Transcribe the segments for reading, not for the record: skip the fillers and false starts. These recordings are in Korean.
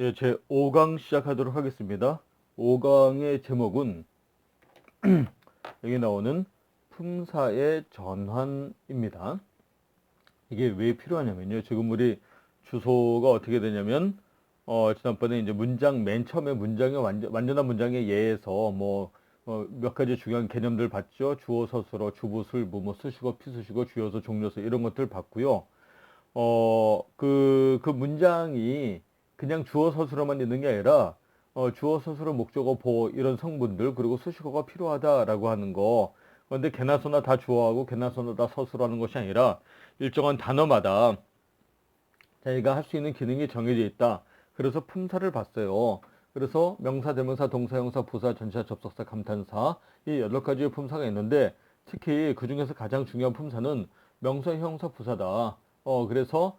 예, 제 5강 시작하도록 하겠습니다. 5강의 제목은 여기 나오는 품사의 전환입니다. 이게 왜 필요하냐면요. 지금 우리 주소가 어떻게 되냐면, 지난번에 이제 문장, 맨 처음에 문장의 완전한 문장의 예에서 몇 가지 중요한 개념들 봤죠. 주어, 서술어, 주부술, 뭐뭐 수식어, 피수식어, 주요서, 종료서 이런 것들 봤고요. 그 문장이 그냥 주어 서술어만 있는 게 아니라, 주어 서술어 목적어 보어 이런 성분들, 그리고 수식어가 필요하다라고 하는 거. 그런데 개나 소나 다 주어하고 개나 소나 다 서술어하는 것이 아니라 일정한 단어마다 자기가 할 수 있는 기능이 정해져 있다. 그래서 품사를 봤어요. 그래서 명사, 대명사, 동사, 형사, 부사, 전치사, 접속사, 감탄사 이 8가지의 품사가 있는데, 특히 그 중에서 가장 중요한 품사는 명사, 형사, 부사다. 그래서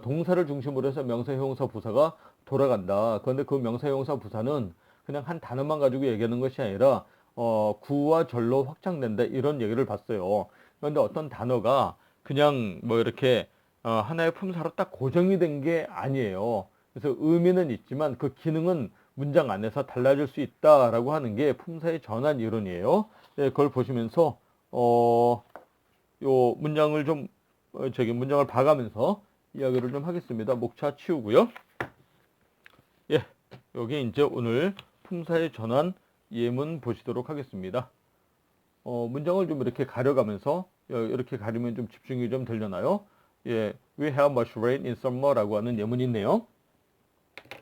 동사를 중심으로 해서 명사, 형사, 부사가 돌아간다. 그런데 그 명사, 형사, 부사는 그냥 한 단어만 가지고 얘기하는 것이 아니라 구와 절로 확장된다. 이런 얘기를 봤어요. 그런데 어떤 단어가 그냥 뭐 이렇게 하나의 품사로 딱 고정이 된 게 아니에요. 그래서 의미는 있지만 그 기능은 문장 안에서 달라질 수 있다라고 하는 게 품사의 전환 이론이에요. 네, 그걸 보시면서 요 문장을 좀 문장을 봐가면서 이야기를 좀 하겠습니다. 목차 치우고요. 예, 여기 이제 오늘 품사의 전환 예문 보시도록 하겠습니다. 문장을 좀 이렇게 가려가면서 이렇게 가리면 좀 집중이 좀 되려나요? 예, we have much rain in summer라고 하는 예문이 있네요.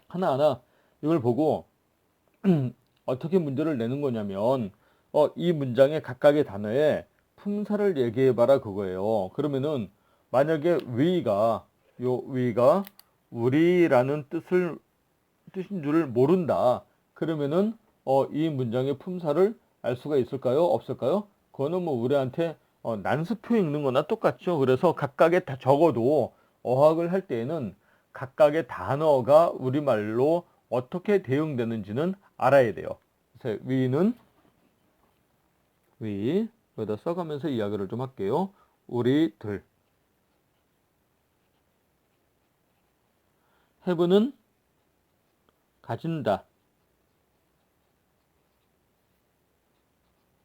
하나하나 이걸 보고 어떻게 문제를 내는 거냐면, 이 문장의 각각의 단어에 품사를 얘기해봐라 그거예요. 그러면은 만약에 we가 우리라는 뜻인 줄을 모른다. 그러면은 이 문장의 품사를 알 수가 있을까요? 없을까요? 그거는 뭐 우리한테 난수표 읽는 거나 똑같죠. 그래서 각각의 다 적어도 어학을 할 때에는 각각의 단어가 우리말로 어떻게 대응되는지는 알아야 돼요. 그래서 여기다 써가면서 이야기를 좀 할게요. 우리들. have는 가진다.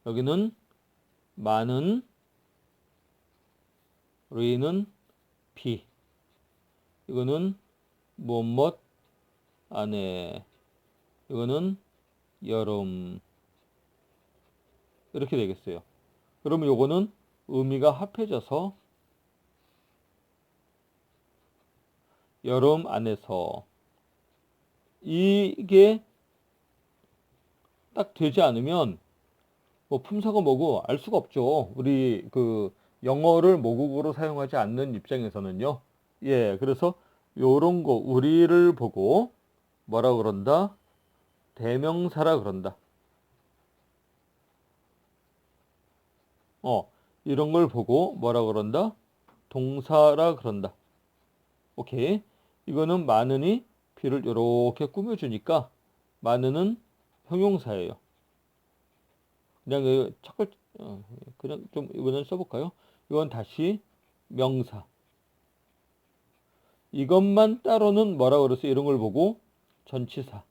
여기는 많은, re는 비. 이거는 무엇 안에, 이거는 여름. 이렇게 되겠어요. 그러면 요거는 의미가 합해져서 여름 안에서, 이게 딱 되지 않으면 뭐 품사가 뭐고 알 수가 없죠. 우리 그 영어를 모국어로 사용하지 않는 입장에서는요. 예, 그래서 요런 거 우리를 보고 뭐라 그런다? 대명사라 그런다. 이런 걸 보고 뭐라 그런다? 동사라 그런다. 오케이. 이거는 많으니 비를 이렇게 꾸며주니까 많으는 형용사예요. 그냥 그냥 좀 이번엔 써볼까요? 이건 다시 명사. 이것만 따로는 뭐라 그랬어요? 이런 걸 보고 전치사.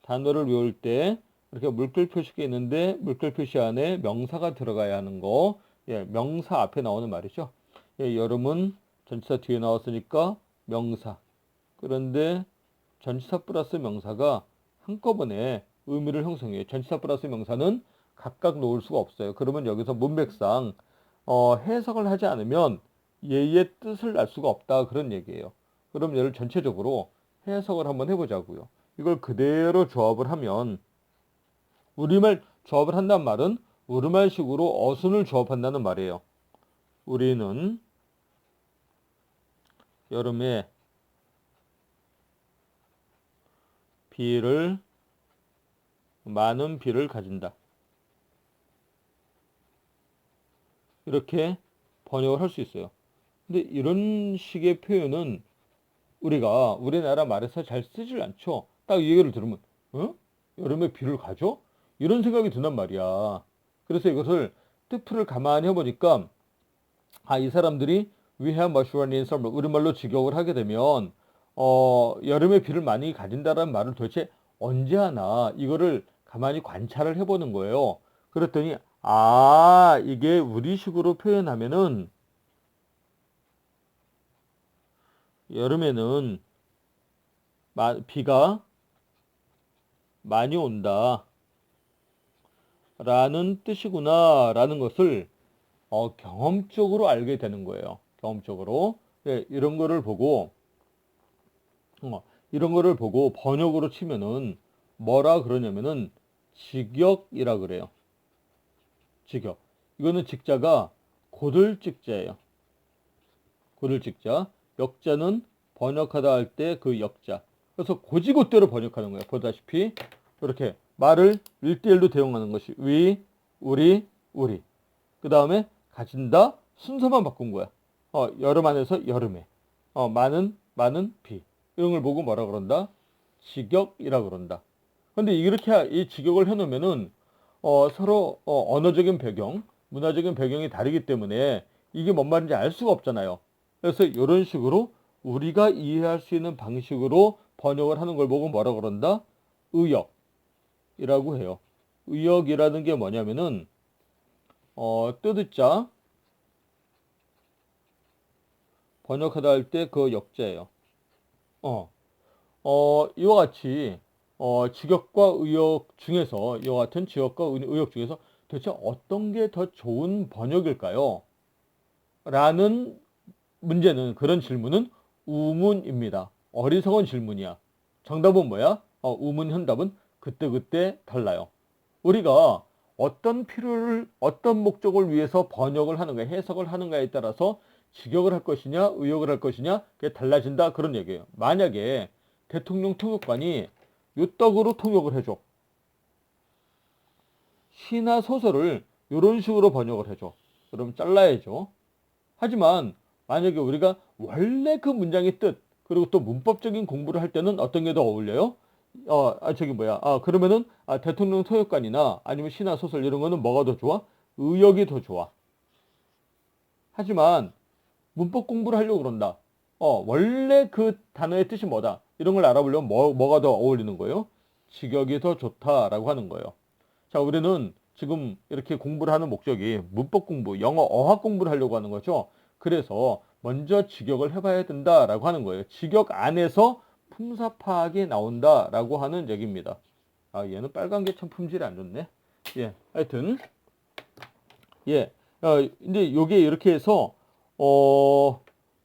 단어를 외울 때 이렇게 물결 표시가 있는데 물결 표시 안에 명사가 들어가야 하는 거. 예, 명사 앞에 나오는 말이죠. 예, 여름은 전치사 뒤에 나왔으니까 명사. 그런데 전치사 플러스 명사가 한꺼번에 의미를 형성해요. 전치사 플러스 명사는 각각 놓을 수가 없어요. 그러면 여기서 문맥상 해석을 하지 않으면 얘의 뜻을 알 수가 없다. 그런 얘기예요. 그럼 얘를 전체적으로 해석을 한번 해보자고요. 이걸 그대로 조합을 하면, 우리말 조합을 한다는 말은 우리말식으로 어순을 조합한다는 말이에요. 우리는 여름에 많은 비를 가진다. 이렇게 번역을 할 수 있어요. 근데 이런 식의 표현은 우리나라 말에서 잘 쓰질 않죠. 딱 이 얘기를 들으면, 여름에 비를 가져? 이런 생각이 든단 말이야. 그래서 이것을 뜻풀을 가만히 해보니까, 이 사람들이 we have much rain in summer, 우리말로 직역을 하게 되면 여름에 비를 많이 가진다라는 말을 도대체 언제 하나 이거를 가만히 관찰을 해보는 거예요. 그랬더니 이게 우리식으로 표현하면은 여름에는 비가 많이 온다 라는 뜻이구나 라는 것을 경험적으로 알게 되는 거예요. 경험적으로. 예, 이런 거를 보고 번역으로 치면은 뭐라 그러냐면은 직역이라 그래요. 직역. 이거는 직자가 고들직자예요. 고들직자. 역자는 번역하다 할 때 그 역자. 그래서 고지고대로 번역하는 거예요. 보다시피 이렇게 말을 1대1로 대용하는 것이 위, 우리, 우리. 그 다음에 가진다 순서만 바꾼 거야. 여름 안에서 여름에. 많은 비. 이런 걸 보고 뭐라 그런다? 직역이라 그런다. 근데 이렇게 이 직역을 해놓으면은 서로 언어적인 배경, 문화적인 배경이 다르기 때문에 이게 뭔 말인지 알 수가 없잖아요. 그래서 이런 식으로 우리가 이해할 수 있는 방식으로 번역을 하는 걸 보고 뭐라 그런다? 의역이라고 해요. 의역이라는 게 뭐냐면은 뜻자 번역하다 할 때 그 역자예요. 이와 같이 직역과 의역 중에서 이와 같은 직역과 의역 중에서 도대체 어떤 게 더 좋은 번역일까요? 라는 문제는 그런 질문은 우문입니다. 어리석은 질문이야. 정답은 뭐야? 우문 현답은 그때그때 달라요. 우리가 어떤 필요를 어떤 목적을 위해서 번역을 하는가 해석을 하는가에 따라서 직역을 할 것이냐 의역을 할 것이냐 그게 달라진다 그런 얘기예요. 만약에 대통령 통역관이 요떡으로 통역을 해줘. 시나 소설을 이런 식으로 번역을 해줘. 그럼 잘라야죠. 하지만 만약에 우리가 원래 그 문장의 뜻 그리고 또 문법적인 공부를 할 때는 어떤 게 더 어울려요? 그러면은 대통령 통역관이나 아니면 시나 소설 이런 거는 뭐가 더 좋아? 의역이 더 좋아. 하지만 문법 공부를 하려고 그런다. 원래 그 단어의 뜻이 뭐다. 이런 걸 알아보려면 뭐가 더 어울리는 거예요? 직역이 더 좋다라고 하는 거예요. 자, 우리는 지금 이렇게 공부를 하는 목적이 문법 공부, 영어 어학 공부를 하려고 하는 거죠. 그래서 먼저 직역을 해봐야 된다라고 하는 거예요. 직역 안에서 품사 파악이 나온다라고 하는 얘기입니다. 얘는 빨간 게 참 품질이 안 좋네. 예, 하여튼 예, 근데 요게 이렇게 해서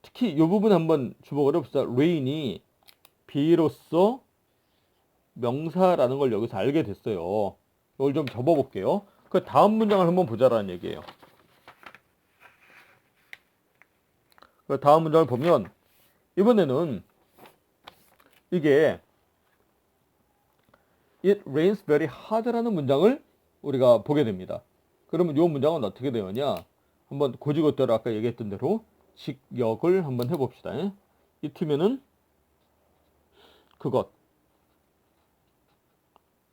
특히 이 부분 한번 주목을 해봅시다. rain이 비로소 명사라는 걸 여기서 알게 됐어요. 이걸 좀 접어볼게요. 그 다음 문장을 한번 보자라는 얘기예요. 그 다음 문장을 보면 이번에는 이게 It rains very hard라는 문장을 우리가 보게 됩니다. 그러면 이 문장은 어떻게 되느냐? 한번 고지고대로 아까 얘기했던 대로 직역을 한번 해봅시다. 이트면은 그것.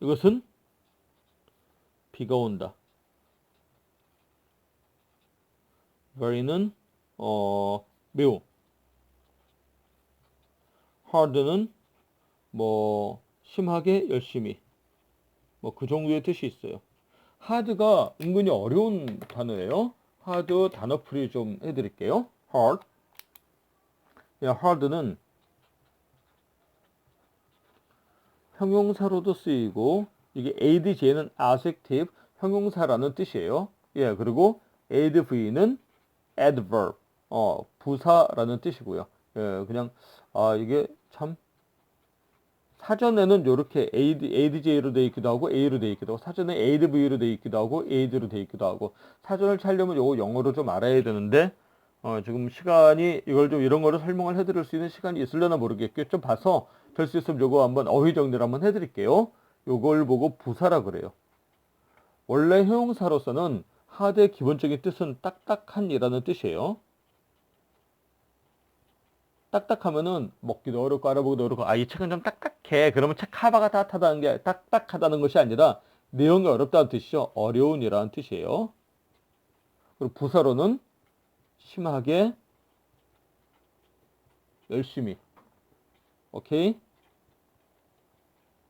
이것은 비가 온다. very는 매우. hard는 뭐 심하게 열심히. 뭐 그 정도의 뜻이 있어요. hard가 은근히 어려운 단어예요. hard 단어풀이 좀 해드릴게요. hard. hard는 형용사로도 쓰이고 이게 adj는 adjective 형용사라는 뜻이에요. 예, 그리고 adv는 adverb 부사라는 뜻이고요. 예, 그냥 이게 참 사전에는 이렇게 adj로 되어 있기도 하고 a로 되어 있기도 하고 사전에 adv로 되어 있기도 하고 aid로 되어 있기도 하고 사전을 찾려면 요거 영어로 좀 알아야 되는데 지금 시간이 이걸 좀 이런 거를 설명을 해드릴 수 있는 시간이 있으려나 모르겠고요. 좀 봐서 될 수 있으면 요거 한번 어휘 정리를 한번 해드릴게요. 요걸 보고 부사라 그래요. 원래 형용사로서는 hard의 기본적인 뜻은 딱딱한이라는 뜻이에요. 딱딱하면은 먹기도 어렵고 알아보기도 어렵고 이 책은 좀 딱딱해. 그러면 책 카바가 따뜻하다는 게 딱딱하다는 것이 아니라 내용이 어렵다는 뜻이죠. 어려운이라는 뜻이에요. 그리고 부사로는 심하게 열심히 오케이.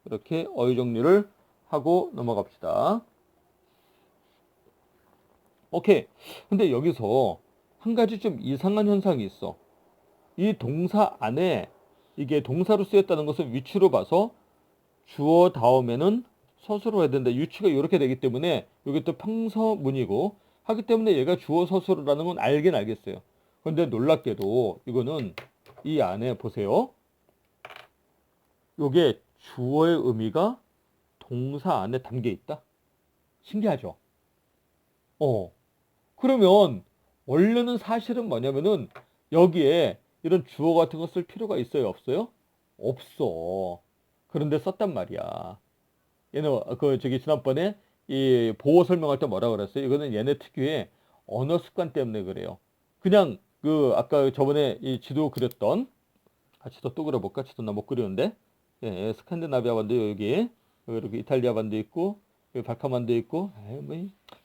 이렇게 어휘 정리를 하고 넘어갑시다. 오케이. 근데 여기서 한 가지 좀 이상한 현상이 있어. 이 동사 안에 이게 동사로 쓰였다는 것은 위치로 봐서 주어 다음에는 서술어 해야 된다. 위치가 이렇게 되기 때문에 이게 또 평서문이고 하기 때문에 얘가 주어 서술어라는 건 알긴 알겠어요. 그런데 놀랍게도 이거는 이 안에 보세요. 요게 주어의 의미가 동사 안에 담겨 있다. 신기하죠? 그러면 원래는 사실은 뭐냐면은 여기에 이런 주어 같은 거 쓸 필요가 있어요, 없어요? 없어. 그런데 썼단 말이야. 얘는 저기 지난번에 이 보호 설명할 때 뭐라 그랬어요? 이거는 얘네 특유의 언어 습관 때문에 그래요. 그냥 아까 저번에 이 지도 그렸던 지도 또 그려볼까? 지도 나 못 그리는데 스칸디나비아 반도 여기 이렇게 이탈리아 반도 있고 여기 발칸반도 있고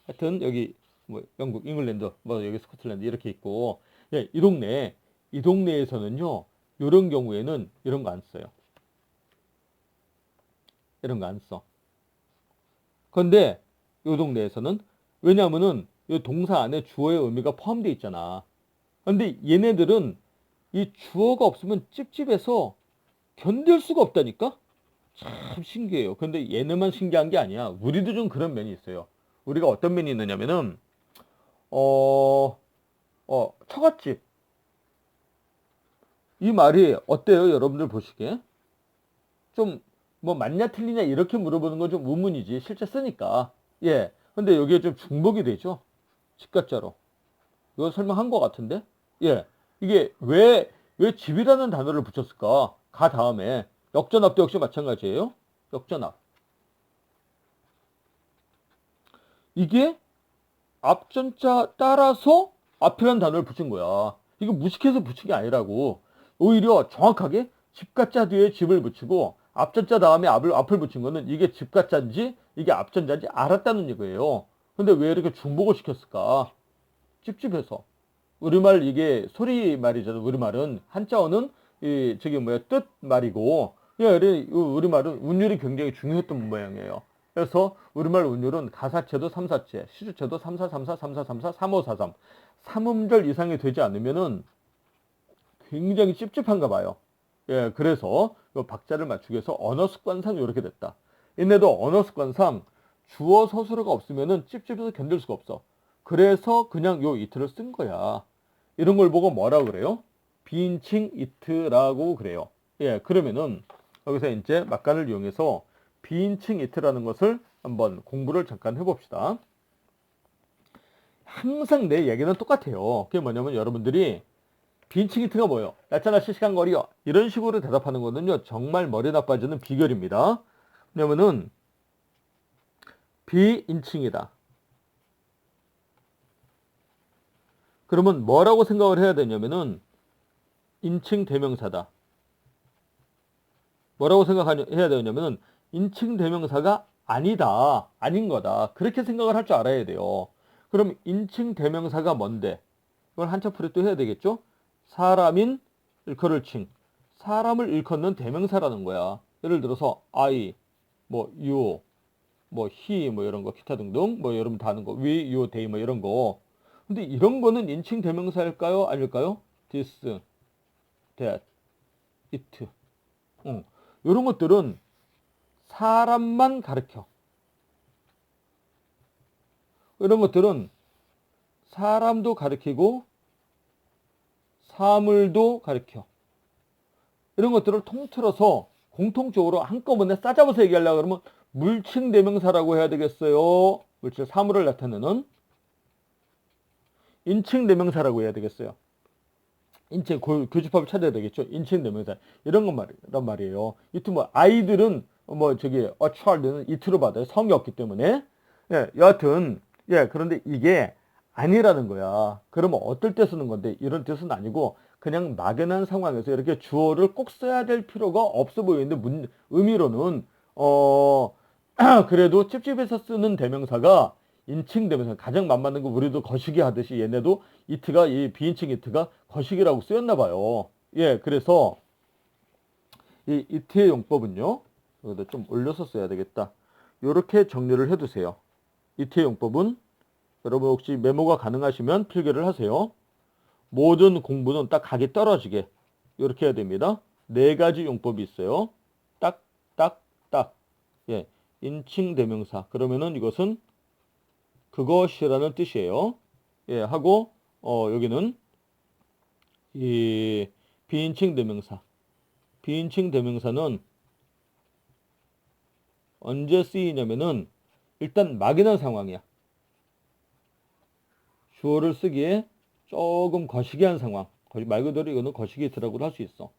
하여튼 여기 뭐 영국, 잉글랜드, 뭐 여기 스코틀랜드 이렇게 있고 이 동네에서는요 이런 경우에는 이런 거 안 써요. 이런 거 안 써. 그런데 이 동네에서는 왜냐하면은 이 동사 안에 주어의 의미가 포함되어 있잖아. 그런데 얘네들은 이 주어가 없으면 찝찝해서 견딜 수가 없다니까? 참 신기해요. 근데 얘네만 신기한 게 아니야. 우리도 좀 그런 면이 있어요. 우리가 어떤 면이 있느냐면은 처갓집. 이 말이 어때요? 여러분들 보시기에? 좀 뭐 맞냐 틀리냐 이렇게 물어보는 건 좀 의문이지. 실제 쓰니까. 예. 근데 여기에 좀 중복이 되죠. 집가자로. 이거 설명한 것 같은데? 예. 이게 왜 집이라는 단어를 붙였을까? 가 다음에. 역전압도 역시 마찬가지예요. 역전압. 이게 앞전자 따라서 앞이라는 단어를 붙인 거야. 이거 무식해서 붙인 게 아니라고. 오히려 정확하게 집가자 뒤에 집을 붙이고 앞전자 다음에 앞을 붙인 거는 이게 집가자인지 이게 앞전자인지 알았다는 얘기예요. 근데 왜 이렇게 중복을 시켰을까? 찝찝해서. 우리말 이게 소리 말이잖아. 우리말은 한자어는 뜻 말이고 우리말은 운율이 굉장히 중요했던 모양이에요. 그래서 우리말 운율은 가사체도 3사체, 시주체도 3434, 3434, 3543 3음절 이상이 되지 않으면은 굉장히 찝찝한가 봐요. 예, 그래서 이 박자를 맞추기 위해서 언어 습관상 이렇게 됐다. 얘네도 언어 습관상 주어 서술어가 없으면은 찝찝해서 견딜 수가 없어. 그래서 그냥 요 이트를 쓴 거야. 이런 걸 보고 뭐라 그래요? 비인칭 이트라고 그래요. 예, 그러면은 여기서 이제 막간을 이용해서 비인칭 이트라는 것을 한번 공부를 잠깐 해봅시다. 항상 내 얘기는 똑같아요. 그게 뭐냐면 여러분들이 비인칭 이트가 뭐예요? 날짜나 실시간 거리요. 이런 식으로 대답하는 거는요. 정말 머리 나빠지는 비결입니다. 왜냐면은 비인칭이다. 그러면 뭐라고 생각을 해야 되냐면은 인칭 대명사다. 뭐라고 생각해야 되냐면은 인칭 대명사가 아니다. 아닌 거다. 그렇게 생각을 할 줄 알아야 돼요. 그럼 인칭 대명사가 뭔데? 이걸 한자풀이 또 해야 되겠죠? 사람인 일컬을 칭. 사람을 일컫는 대명사라는 거야. 예를 들어서 I, 뭐 you, 뭐 he, 뭐 이런 거 기타 등등 뭐 여러분 다 아는 거 we, you, they 뭐 이런 거. 근데 이런 거는 인칭 대명사일까요? 아닐까요? this, that, it. 이런 것들은 사람만 가르쳐. 이런 것들은 사람도 가르치고 사물도 가르쳐. 이런 것들을 통틀어서 공통적으로 한꺼번에 싸잡아서 얘기하려고 그러면 물칭 대명사라고 해야 되겠어요. 물질 사물을 나타내는 인칭 대명사라고 해야 되겠어요. 인칭 교집합을 찾아야 되겠죠. 인칭 대명사 이런 란 말이에요. 이트 뭐 아이들은 뭐 저기 a child는 이트로 받아요. 성이 없기 때문에. 예, 여하튼 그런데 이게 아니라는 거야. 그러면 어떨 때 쓰는 건데 이런 뜻은 아니고 그냥 막연한 상황에서 이렇게 주어를 꼭 써야 될 필요가 없어 보이는데 의미로는 그래도 찝찝해서 쓰는 대명사가 인칭 대명사 가장 맞는 거 우리도 거시기 하듯이 얘네도 이 비인칭 이트가 거시기라고 쓰였나 봐요. 예, 그래서 이 이트의 용법은요. 여기다 좀 올려서 써야 되겠다. 이렇게 정리를 해두세요. 이트의 용법은 여러분 혹시 메모가 가능하시면 필기를 하세요. 모든 공부는 딱 각이 떨어지게 이렇게 해야 됩니다. 네 가지 용법이 있어요. 딱, 딱, 딱. 예, 인칭 대명사. 그러면은 이것은 그것이라는 뜻이에요. 예, 하고 여기는 이 비인칭 대명사. 비인칭 대명사는 언제 쓰이냐면은 일단 막연한 상황이야. 주어를 쓰기에 조금 거시기한 상황. 말 그대로 이거는 거시기 이트라고도 할 수 있어.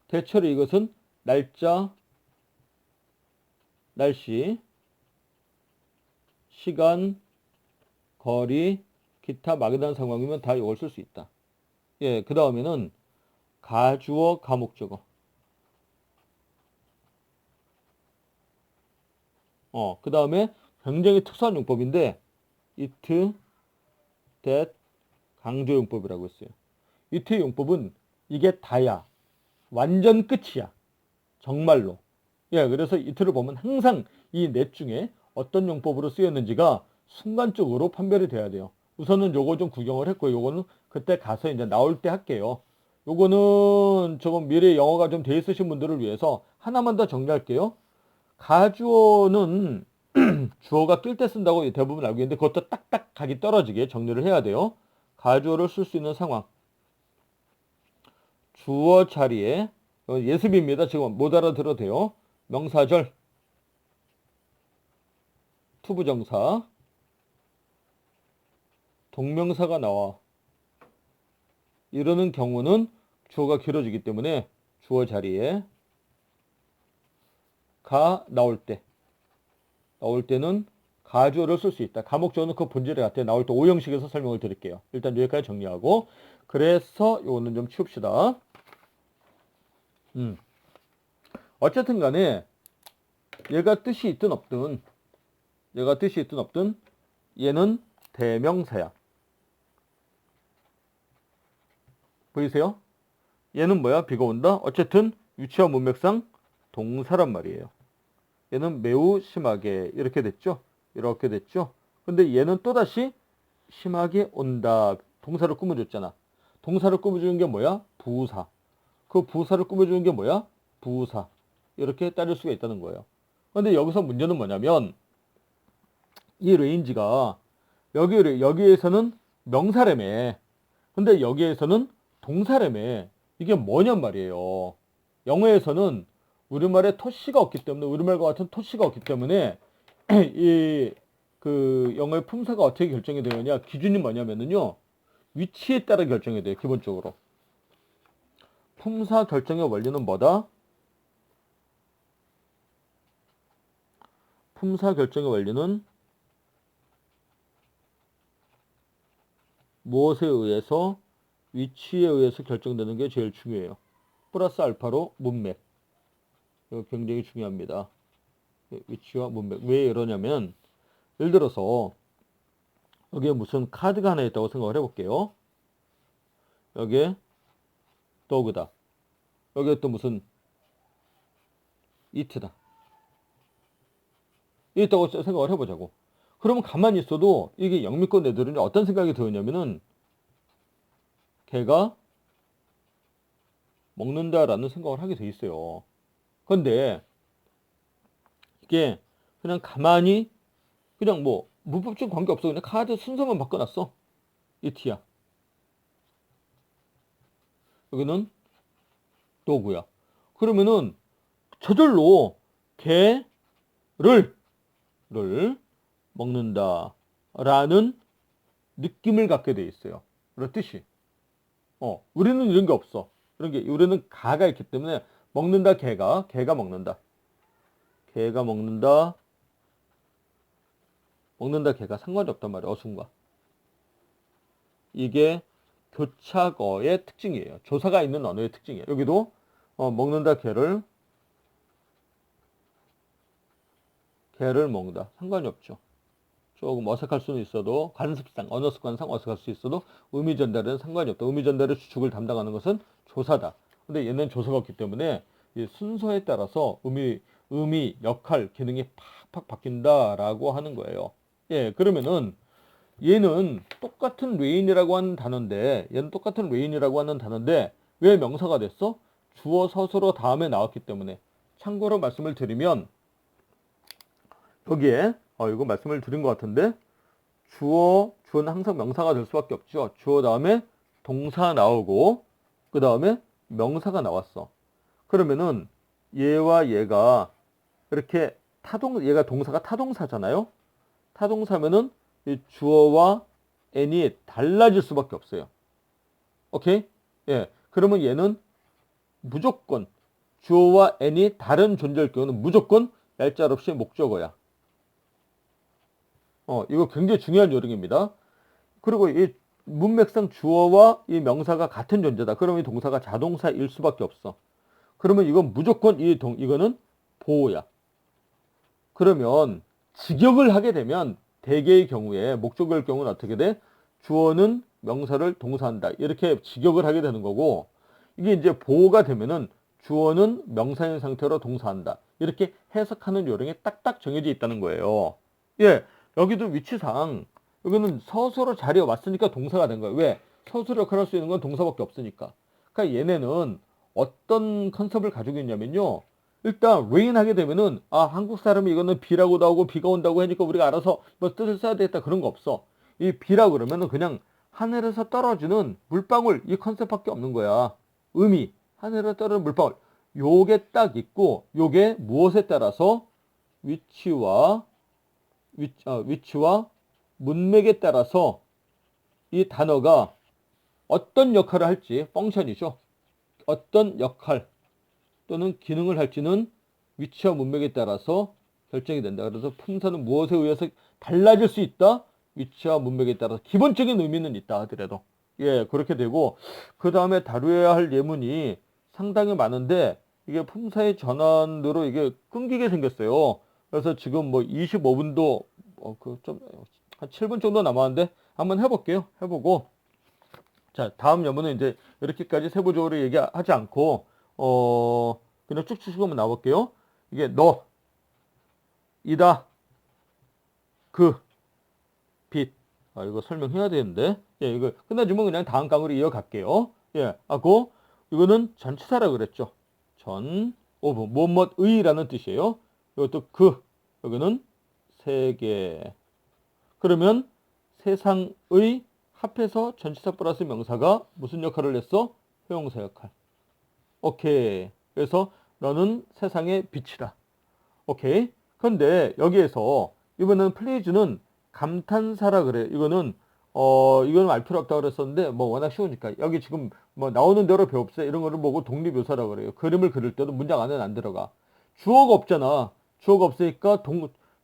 대체로 이것은 날짜, 날씨, 시간, 거리, 기타 막연한 상황이면 다 이걸 쓸 수 있다. 예, 그 다음에는 가주어, 가목적어. 그 다음에 굉장히 특수한 용법인데 it, that, 강조 용법이라고 했어요. it의 용법은 이게 다야. 완전 끝이야. 정말로. 예, 그래서 it를 보면 항상 이 넷 중에 어떤 용법으로 쓰였는지가 순간적으로 판별이 돼야 돼요. 우선은 요거 좀 구경을 했고, 요거는 그때 가서 이제 나올 때 할게요. 요거는 조금 미래 영어가 좀 돼 있으신 분들을 위해서 하나만 더 정리할게요. 가주어는 주어가 낄 때 쓴다고 대부분 알고 있는데 그것도 딱딱 각이 떨어지게 정리를 해야 돼요. 가주어를 쓸 수 있는 상황. 주어 자리에 예습입니다. 지금 못 알아들어도 돼요. 명사절, 투부정사, 동명사가 나와. 이러는 경우는 주어가 길어지기 때문에 주어 자리에 가 나올 때는 가주어를 쓸 수 있다. 가목적어는 그 본질에 같아. 나올 때 오형식에서 설명을 드릴게요. 일단 여기까지 정리하고 그래서 이거는 좀 치웁시다. 어쨌든 간에 얘가 뜻이 있든 없든 얘는 대명사야. 보이세요? 얘는 뭐야? 비가 온다? 어쨌든 위치와 문맥상 동사란 말이에요. 얘는 매우 심하게 이렇게 됐죠? 이렇게 됐죠? 근데 얘는 또다시 심하게 온다. 동사를 꾸며줬잖아. 동사를 꾸며주는 게 뭐야? 부사. 그 부사를 꾸며주는 게 뭐야? 부사. 이렇게 따질 수가 있다는 거예요. 근데 여기서 문제는 뭐냐면 이 레인지가 여기에서는 명사래매. 근데 여기에서는 동사래매. 이게 뭐냔 말이에요. 영어에서는 우리말에 토시가 없기 때문에 우리말과 같은 토시가 없기 때문에 이 그 영어의 품사가 어떻게 결정이 되느냐 기준이 뭐냐면은요 위치에 따라 결정이 돼요. 기본적으로 품사 결정의 원리는 뭐다? 품사 결정의 원리는 무엇에 의해서 위치에 의해서 결정되는 게 제일 중요해요. 플러스 알파로 문맥. 이거 굉장히 중요합니다. 위치와 문맥. 왜 이러냐면 예를 들어서 여기에 무슨 카드가 하나 있다고 생각을 해볼게요. 여기에 도그다. 여기에 또 무슨 이트다. 있다고 생각을 해보자고. 그러면 가만히 있어도 이게 영미권 애들은 어떤 생각이 드냐면은 걔가 먹는다라는 생각을 하게 돼 있어요. 근데 이게 그냥 가만히 그냥 뭐 문법적 관계 없어. 그냥 카드 순서만 바꿔놨어. 이티야. 여기는 도구야. 그러면은 저절로 개를 먹는다라는 느낌을 갖게 돼 있어요. 그런 뜻이. 우리는 이런 게 없어. 우리는 가가 있기 때문에 먹는다 개가 먹는다. 개가 먹는다 개가 상관이 없단 말이야. 어순과. 이게 교차어의 특징이에요. 조사가 있는 언어의 특징이에요. 여기도 먹는다 개를 먹는다. 상관이 없죠. 조금 어색할 수는 있어도 관습상, 언어 습관상 어색할 수 있어도 의미 전달에는 상관이 없다. 의미 전달의 주축을 담당하는 것은 조사다. 근데 얘는 조사가 없기 때문에 이 순서에 따라서 의미, 역할, 기능이 팍팍 바뀐다라고 하는 거예요. 예, 그러면은 얘는 똑같은 레인이라고 하는 단어인데 왜 명사가 됐어? 주어 서술어 다음에 나왔기 때문에. 참고로 말씀을 드리면 여기에 이거 말씀을 드린 것 같은데 주어는 항상 명사가 될 수밖에 없죠. 주어 다음에 동사 나오고 그 다음에 명사가 나왔어. 그러면은 얘와 얘가 이렇게 얘가 동사가 타동사잖아요. 타동사면은 이 주어와 n이 달라질 수밖에 없어요. 오케이? 예. 그러면 얘는 무조건 주어와 n이 다른 존재일 경우는 무조건 얄짤 없이 목적어야. 이거 굉장히 중요한 요령입니다. 그리고 이 문맥상 주어와 이 명사가 같은 존재다. 그러면 이 동사가 자동사일 수밖에 없어. 그러면 이건 무조건 이거는 보호야. 그러면 직역을 하게 되면 대개의 경우에 목적어일 경우는 어떻게 돼? 주어는 명사를 동사한다. 이렇게 직역을 하게 되는 거고 이게 이제 보호가 되면은 주어는 명사인 상태로 동사한다. 이렇게 해석하는 요령이 딱딱 정해져 있다는 거예요. 예, 여기도 위치상 여기는 서술어 자리에 왔으니까 동사가 된 거예요. 왜? 서술어 역할을 할 수 있는 건 동사밖에 없으니까. 그러니까 얘네는 어떤 컨셉을 가지고 있냐면요. 일단 레인 하게 되면은 한국 사람이 이거는 비라고 나오고 비가 온다고 하니까 우리가 알아서 뭐 뜻을 써야 되겠다 그런 거 없어. 이 비라고 그러면은 그냥 하늘에서 떨어지는 물방울 이 컨셉밖에 없는 거야. 의미 하늘에서 떨어지는 물방울 요게 딱 있고 요게 무엇에 따라서 위치와 문맥에 따라서 이 단어가 어떤 역할을 할지 펑션이죠. 어떤 역할 또는 기능을 할지는 위치와 문맥에 따라서 결정이 된다. 그래서 품사는 무엇에 의해서 달라질 수 있다. 위치와 문맥에 따라서 기본적인 의미는 있다 하더라도 예 그렇게 되고 그 다음에 다루어야 할 예문이 상당히 많은데 이게 품사의 전환으로 이게 끊기게 생겼어요. 그래서 지금 뭐 25분도 한 7분 정도 남았는데 한번 해볼게요. 해보고 자 다음 예문은 이제 이렇게까지 세부적으로 얘기하지 않고 그냥 쭉쭉 한번 나올게요. 이게 너, 이다, 그, 빛. 이거 설명해야 되는데. 예, 이거 끝나주면 그냥 다음 강으로 이어갈게요. 예, 이거는 전치사라고 그랬죠. 뭐뭐의라는 뜻이에요. 이것도 여기는 세계. 그러면 세상의 합해서 전치사 플러스 명사가 무슨 역할을 했어? 형용사 역할. 오케이. 그래서 너는 세상의 빛이다. 오케이. 근데 여기에서 이번에는 플리즈는 감탄사라 그래. 이거는 알 필요 없다고 그랬었는데 뭐 워낙 쉬우니까 여기 지금 뭐 나오는 대로 배웁시다 이런 거를 보고 독립묘사라 그래요. 그림을 그릴 때도 문장 안에는 안 들어가. 주어가 없잖아. 주어가 없으니까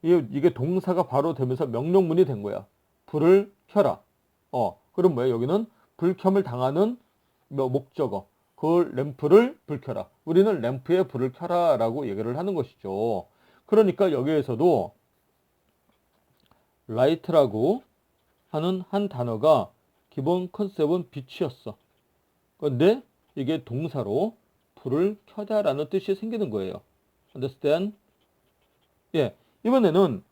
이게 동사가 바로 되면서 명령문이 된 거야. 불을 켜라. 그럼 뭐야? 여기는 불켬을 당하는 목적어. 그 램프를 불 켜라. 우리는 램프에 불을 켜라 라고 얘기를 하는 것이죠. 그러니까 여기에서도 light라고 하는 한 단어가 기본 컨셉은 빛이었어. 그런데 이게 동사로 불을 켜다 라는 뜻이 생기는 거예요. understand? 예. 이번에는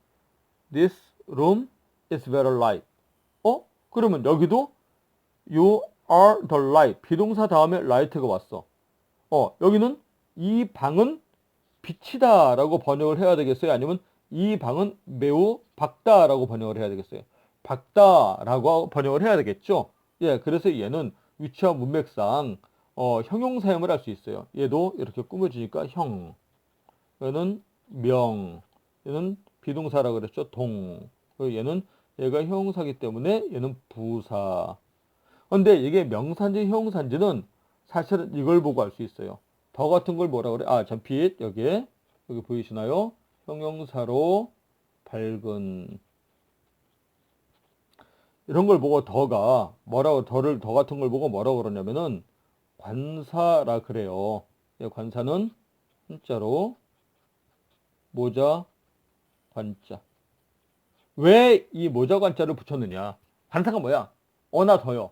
this room is very light. 그러면 여기도 you are the light. 비동사 다음에 light가 왔어. 여기는 이 방은 빛이다 라고 번역을 해야 되겠어요? 아니면 이 방은 매우 밝다 라고 번역을 해야 되겠어요? 밝다 라고 번역을 해야 되겠죠? 예, 그래서 얘는 위치와 문맥상 형용사임을 할 수 있어요. 얘도 이렇게 꾸며주니까 형. 얘는 명. 얘는 비동사라고 그랬죠? 동. 얘가 형용사기 때문에 얘는 부사. 근데 이게 명사인지 형용사인지는 사실은 이걸 보고 알 수 있어요. 더 같은 걸 뭐라 그래? 빛 여기 보이시나요? 형용사로 밝은 이런 걸 보고 더 같은 걸 보고 뭐라고 그러냐면은 관사라 그래요. 관사는 한자로 모자 관자. 왜 이 모자 관자를 붙였느냐? 관사가 뭐야? 어나 더요.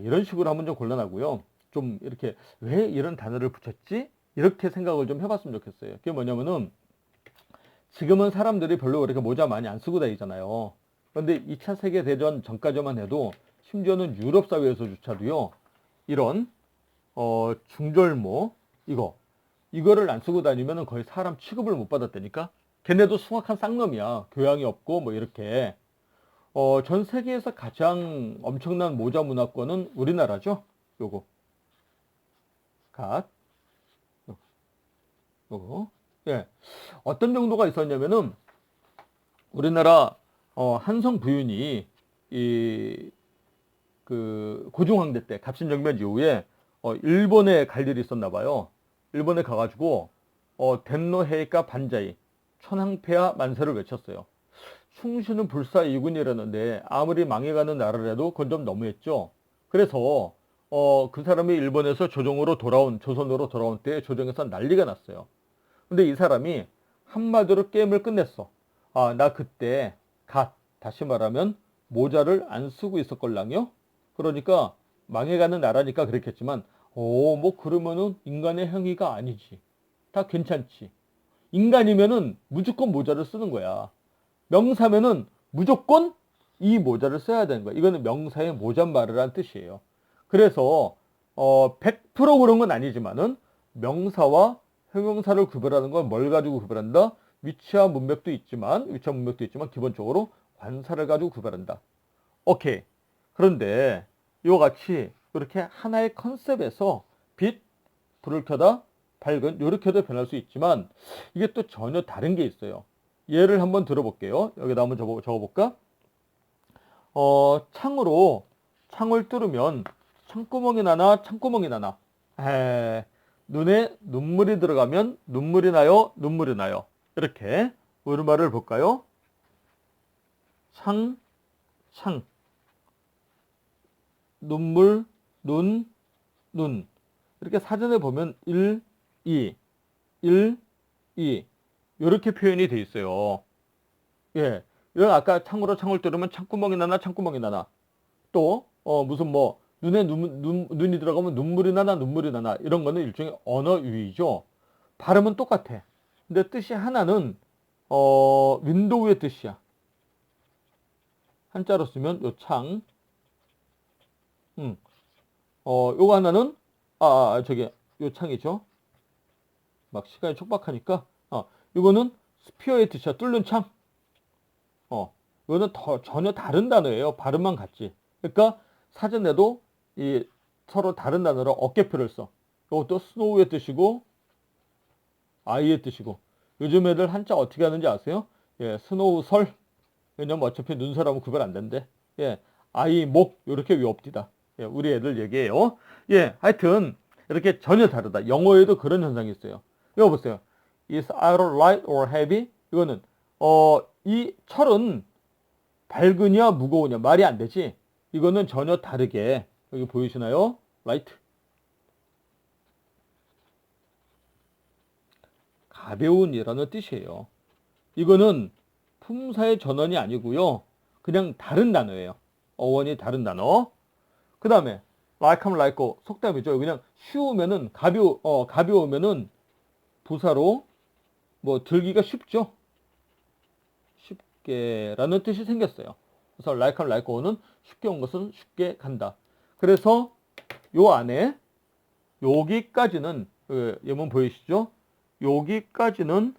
이런 식으로 하면 좀 곤란하고요. 좀 이렇게 왜 이런 단어를 붙였지? 이렇게 생각을 좀 해봤으면 좋겠어요. 그게 뭐냐면은 지금은 사람들이 별로 그렇게 모자 많이 안 쓰고 다니잖아요. 그런데 2차 세계대전 전까지만 해도 심지어는 유럽 사회에서조차도요. 이런 중절모 이거를 안 쓰고 다니면은 거의 사람 취급을 못 받았다니까. 걔네도 숭악한 쌍놈이야. 교양이 없고 뭐 이렇게. 전 세계에서 가장 엄청난 모자 문화권은 우리나라죠. 요거 갓 요거 예 어떤 정도가 있었냐면은 우리나라 한성 부윤이 이 그 고종황제 때 갑신정변 이후에 일본에 갈 일이 있었나 봐요. 일본에 가가지고 덴노 헤이카 반자이 천황폐하 만세를 외쳤어요. 충신은 불사 이군이라는데 아무리 망해가는 나라라도 그건 좀 너무했죠. 그래서 그 사람이 일본에서 조선으로 돌아온 때 조정에서 난리가 났어요. 근데 이 사람이 한마디로 게임을 끝냈어. 아, 나 그때 다시 말하면 모자를 안 쓰고 있었걸랑요. 그러니까 망해가는 나라니까 그랬겠지만 뭐 그러면은 인간의 행위가 아니지. 다 괜찮지. 인간이면은 무조건 모자를 쓰는 거야. 명사면은 무조건 이 모자를 써야 되는 거야. 이거는 명사의 모자말이라는 뜻이에요. 그래서 100% 그런 건 아니지만은 명사와 형용사를 구별하는 건 뭘 가지고 구별한다? 위치와 문맥도 있지만 기본적으로 관사를 가지고 구별한다. 오케이. 그런데 이와 같이 이렇게 하나의 컨셉에서 빛, 불을 켜다, 밝은 이렇게도 변할 수 있지만 이게 또 전혀 다른 게 있어요. 예를 한번 들어볼게요. 여기다 한번 적어볼까? 창을 뚫으면 창구멍이 나나 창구멍이 나나. 눈에 눈물이 들어가면 눈물이 나요, 눈물이 나요. 이렇게 우리말을 볼까요? 창, 눈물, 눈. 이렇게 사전에 보면 1, 2, 이렇게 표현이 돼 있어요. 예. 이런 아까 창을 뚫으면 창구멍이 나나. 또 무슨 뭐 눈이 들어가면 눈물이 나나 이런 거는 일종의 언어 유희죠. 발음은 똑같아. 근데 뜻이 하나는 윈도우의 뜻이야. 한자로 쓰면 요 창. 요거 하나는 요 창이죠. 막 시간이 촉박하니까 이거는 스피어의 뜻이야. 뚫는 창. 이거는 전혀 다른 단어예요. 발음만 같지. 그러니까 사전에도 이 서로 다른 단어로 어깨표를 써. 이것도 스노우의 뜻이고 아이의 뜻이고. 요즘 애들 한자 어떻게 하는지 아세요? 예, 스노우 설. 왜냐면 어차피 눈설하면 구별 안 된대. 예, 아이 목 이렇게 외웁디다. 예, 우리 애들 얘기해요. 예, 하여튼 이렇게 전혀 다르다. 영어에도 그런 현상이 있어요. 이거 보세요. Is either light or heavy? 이거는 이 철은 밝으냐 무거우냐 말이 안 되지. 이거는 전혀 다르게 여기 보이시나요? light. 가벼운이라는 뜻이에요. 이거는 품사의 전원이 아니고요. 그냥 다른 단어예요. 어원이 다른 단어. 그 다음에 like 하면 like 속담이죠. 그냥 쉬우면은 가벼우면은 부사로 뭐 들기가 쉽죠. 쉽게라는 뜻이 생겼어요. 그래서 like 하면 like는 쉽게 온 것은 쉽게 간다. 그래서 요 안에 여기까지는 예문 보이시죠? 여기까지는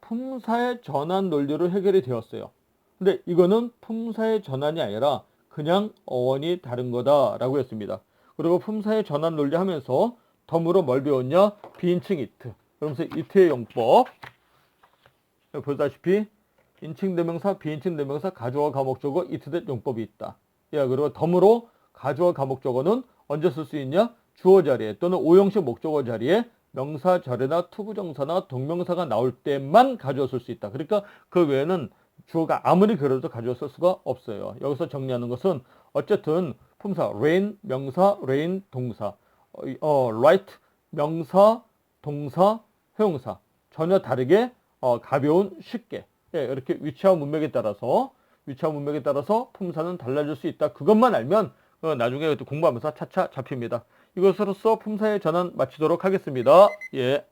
품사의 전환 논리로 해결이 되었어요. 근데 이거는 품사의 전환이 아니라 그냥 어원이 다른 거다라고 했습니다. 그리고 품사의 전환 논리 하면서 덤으로 뭘 배웠냐? 비인칭 이트. 그러면서 이트의 용법. 보다시피 인칭 대명사, 비인칭 대명사, 가주어, 가목적어, 이트댓 용법이 있다. 예, 그리고 덤으로 가주어, 가목적어는 언제 쓸 수 있냐? 주어 자리에 또는 오형식 목적어 자리에 명사, 절에나 투부정사나 동명사가 나올 때만 가주어 쓸 수 있다. 그러니까 그 외에는 주어가 아무리 길어도 가주어 쓸 수가 없어요. 여기서 정리하는 것은 어쨌든 품사, rain, 명사, rain, 동사, light, 명사, 동사, 형용사 전혀 다르게 가벼운, 쉽게 이렇게 위치와 문맥에 따라서 품사는 달라질 수 있다. 그것만 알면 나중에 또 공부하면서 차차 잡힙니다. 이것으로써 품사의 전환 마치도록 하겠습니다. 예.